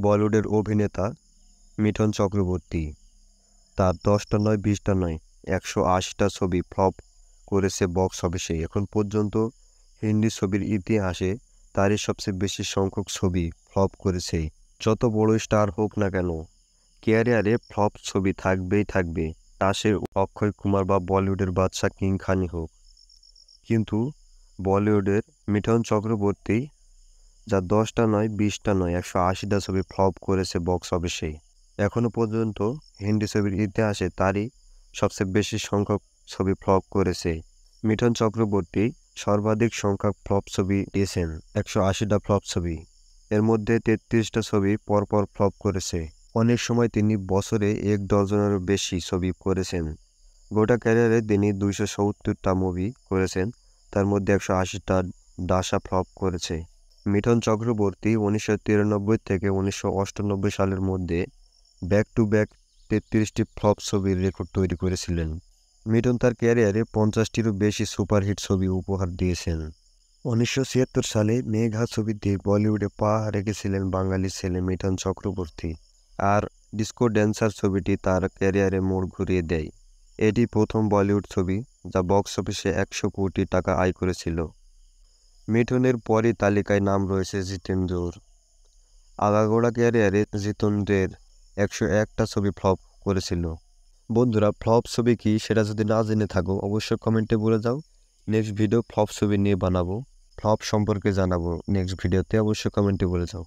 বলিউডের অভিনেতা মিঠুন চক্রবর্তী। তার ১০টা নয় ২০টা নয় ১৮০টা ছবি ফ্লপ করেছে বক্স অফিসে। এখন পর্যন্ত হিন্দি ছবির ইতিহাসে তারই সবচেয়ে বেশি সংখ্যক ছবি ফ্লপ করেছে। যত বড় স্টার হোক না কেন, ক্যারিয়ারে ফ্লপ ছবি থাকবেই থাকবে, তা সে অক্ষয় কুমার বা বলিউডের বাদশা কিং খানই হোক। কিন্তু বলিউডের মিঠুন চক্রবর্তী, যা ১০টা নয় ২০টা নয় ১৮০টা ছবি ফ্লপ করেছে বক্স অফিসে, এখনও পর্যন্ত হিন্দি ছবির ইতিহাসে তারই সবচেয়ে বেশি সংখ্যক ছবি ফ্লপ করেছে। মিঠুন চক্রবর্তী সর্বাধিক সংখ্যক ফ্লপ ছবি দিয়েছেন, ১৮০টা ফ্লপ ছবি। এর মধ্যে ৩৩টা ছবি পরপর ফ্লপ করেছে। অনেক সময় তিনি বছরে ১ ডজনেরও বেশি ছবি করেছেন। গোটা ক্যারিয়ারে তিনি ২৭০টা মুভি করেছেন, তার মধ্যে ১৮০টা ডাসা ফ্লপ করেছে। মিঠুন চক্রবর্তী ১৯৯৩ থেকে ১৯৯৮ সালের মধ্যে ব্যাক টু ব্যাক ৩৩টি ফ্লপ ছবির রেকর্ড তৈরি করেছিলেন। মিঠুন তার ক্যারিয়ারে ৫০টিরও বেশি সুপারহিট ছবি উপহার দিয়েছেন। ১৯৭৬ সালে মেঘা ছবিতে বলিউডে পা রেখেছিলেন বাঙালি ছেলে মিঠুন চক্রবর্তী। আর ডিস্কো ড্যান্সার ছবিটি তার ক্যারিয়ারে মোড় ঘুরিয়ে দেয়। এটি প্রথম বলিউড ছবি যা বক্স অফিসে ১০০ কোটি টাকা আয় করেছিল। মিঠুনের পরই তালিকায় নাম রয়েছে জিতেন্দ্রর। আগাগোড়া ক্যারিয়ারে জিতেন্দ্রের ১০১টা ছবি ফ্লপ করেছিল। বন্ধুরা, ফ্লপ ছবি কি সেটা যদি না জেনে থাকো অবশ্যই কমেন্টে বলে যাও। নেক্সট ভিডিও ফ্লপ ছবি নিয়ে বানাবো, ফ্লপ সম্পর্কে জানাবো নেক্সট ভিডিওতে, অবশ্যই কমেন্টে বলে যাও।